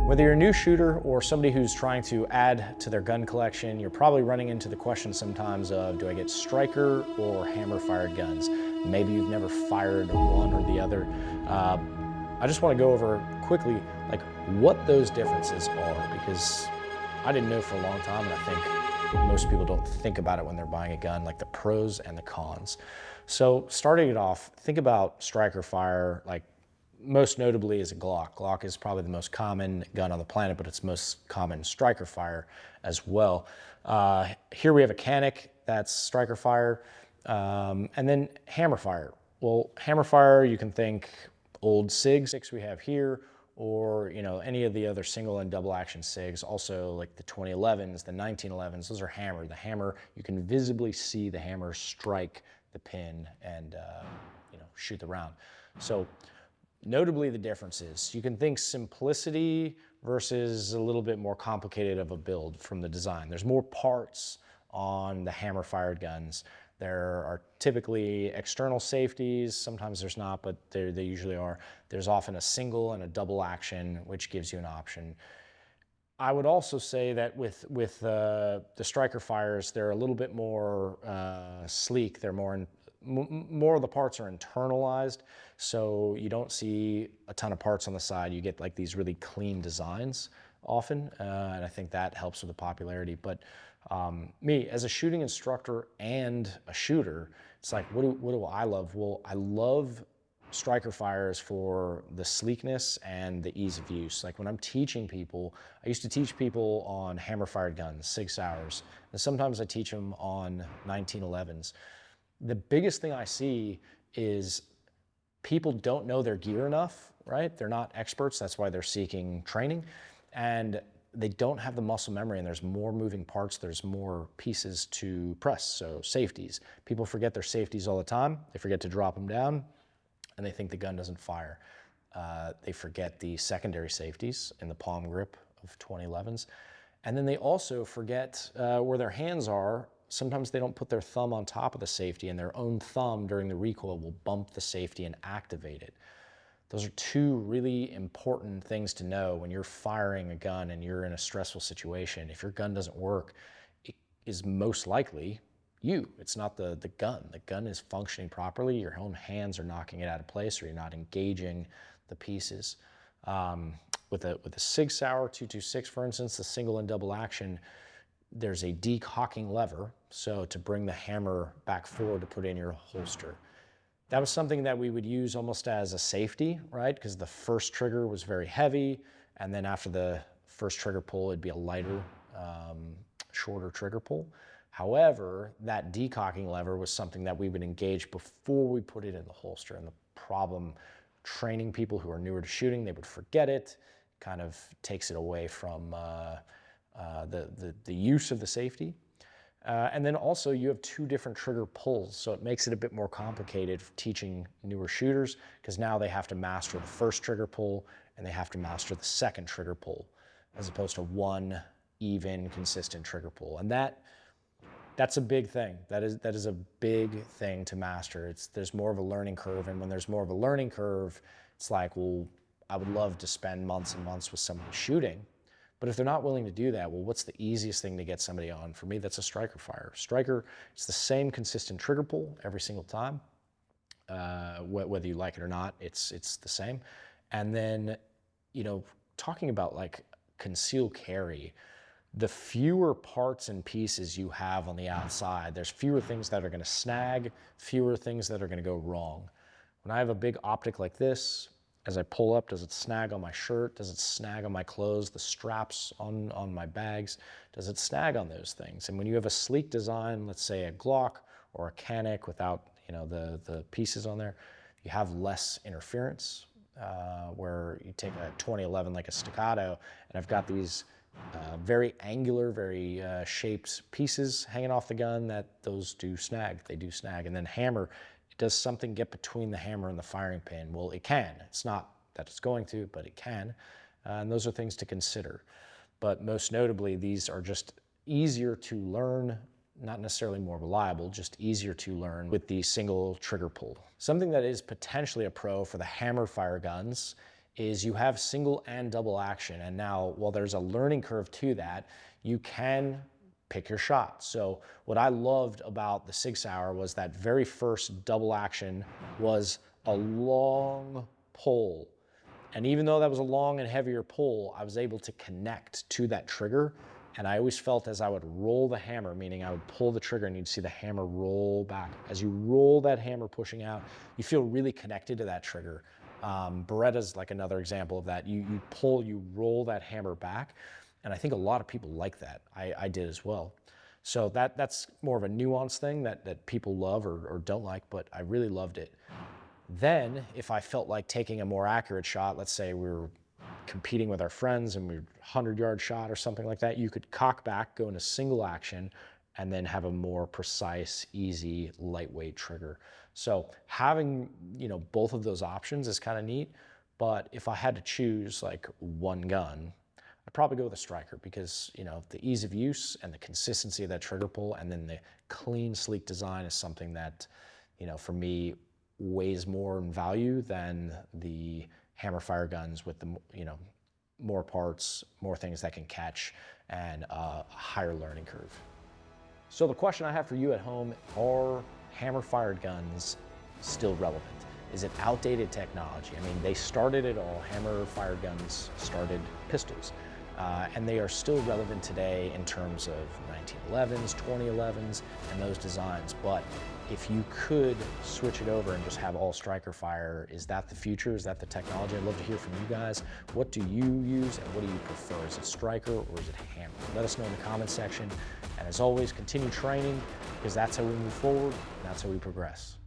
Whether you're a new shooter or somebody who's trying to add to their gun collection, you're probably running into the question sometimes of, do I get striker or hammer fired guns? Maybe you've never fired one or the other. I just want to go over quickly like what those differences are, because I didn't know for a long time, and I think most people don't think about it when they're buying a gun, like the pros and the cons. So starting it off, think about striker fire, like most notably is a Glock. Glock is probably the most common gun on the planet, but it's most common striker fire as well. Here we have a Canic, that's striker fire, and then hammer fire. Well, hammer fire, you can think old SIGs we have here, or any of the other single and double action SIGs, also like the 2011s, the 1911s, those are hammer. The hammer, you can visibly see the hammer strike the pin and shoot the round. So notably the differences, you can think simplicity versus a little bit more complicated of a build from the design. There's more parts on the hammer fired guns. There are typically external safeties, sometimes there's not, but they usually are. There's often a single and a double action, which gives you an option. I would also say that with the striker fires, they're a little bit more sleek. They're more of the parts are internalized, so you don't see a ton of parts on the side. You get like these really clean designs often, and I think that helps with the popularity. But me as a shooting instructor and a shooter, it's like, what do I love? Well, I love striker fires for the sleekness and the ease of use. Like when I'm teaching people, I used to teach people on hammer fired guns, 6 hours, and sometimes I teach them on 1911s. The biggest thing I see is people don't know their gear enough, right? They're not experts, that's why they're seeking training, and they don't have the muscle memory, and there's more moving parts, there's more pieces to press. So safeties, people forget their safeties all the time. They forget to drop them down, and they think the gun doesn't fire. They forget the secondary safeties in the palm grip of 2011s. And then they also forget where their hands are. Sometimes they don't put their thumb on top of the safety, and their own thumb during the recoil will bump the safety and activate it. Those are two really important things to know when you're firing a gun and you're in a stressful situation. If your gun doesn't work, it is most likely you. It's not the gun. The gun is functioning properly. Your own hands are knocking it out of place, or you're not engaging the pieces. With a Sig Sauer 226, for instance, the single and double action, there's a decocking lever, so to bring the hammer back forward to put in your holster. That was something that we would use almost as a safety, right? Because the first trigger was very heavy, and then after the first trigger pull, it'd be a lighter, shorter trigger pull. However, that decocking lever was something that we would engage before we put it in the holster. And the problem, training people who are newer to shooting, they would forget it, kind of takes it away from the use of the safety. And then also you have two different trigger pulls, so it makes it a bit more complicated for teaching newer shooters, because now they have to master the first trigger pull and they have to master the second trigger pull, as opposed to one even, consistent trigger pull. And that's a big thing. That is a big thing to master. There's more of a learning curve, and when there's more of a learning curve, it's like, well, I would love to spend months and months with somebody shooting, but if they're not willing to do that, well, what's the easiest thing to get somebody on? For me, that's a striker fire. Striker, it's the same consistent trigger pull every single time. Whether you like it or not, it's the same. And then, talking about like concealed carry, the fewer parts and pieces you have on the outside, there's fewer things that are going to snag, fewer things that are going to go wrong. When I have a big optic like this, as I pull up, does it snag on my shirt? Does it snag on my clothes? The straps on my bags? Does it snag on those things? And when you have a sleek design, let's say a Glock or a Canic without the pieces on there, you have less interference. Where you take a 2011 like a Staccato, and I've got these very angular, very shaped pieces hanging off the gun, that those do snag. They do snag. And then hammer, does something get between the hammer and the firing pin? Well, it can. It's not that it's going to, but it can. And those are things to consider. But most notably, these are just easier to learn, not necessarily more reliable, just easier to learn with the single trigger pull. Something that is potentially a pro for the hammer fire guns is you have single and double action. And now, while there's a learning curve to that, you can pick your shot. So what I loved about the Sig Sauer was that very first double action was a long pull. And even though that was a long and heavier pull, I was able to connect to that trigger. And I always felt as I would roll the hammer, meaning I would pull the trigger and you'd see the hammer roll back. As you roll that hammer pushing out, you feel really connected to that trigger. Beretta's like another example of that. You pull, you roll that hammer back. And I think a lot of people like that. I did as well. So that's more of a nuanced thing that people love or don't like, but I really loved it. Then if I felt like taking a more accurate shot, let's say we were competing with our friends and we were 100-yard shot or something like that, you could cock back, go into single action, and then have a more precise, easy, lightweight trigger. So having, both of those options is kind of neat. But if I had to choose like one gun, I'd probably go with a striker because, the ease of use and the consistency of that trigger pull and then the clean, sleek design is something that, for me, weighs more in value than the hammer fire guns with the, more parts, more things that can catch, and a higher learning curve. So the question I have for you at home, are hammer fired guns still relevant? Is it outdated technology? I mean, they started it all. Hammer fired guns started pistols. And they are still relevant today in terms of 1911s, 2011s, and those designs. But if you could switch it over and just have all striker fire, is that the future? Is that the technology? I'd love to hear from you guys. What do you use and what do you prefer? Is it striker or is it hammer? Let us know in the comments section. And as always, continue training because that's how we move forward and that's how we progress.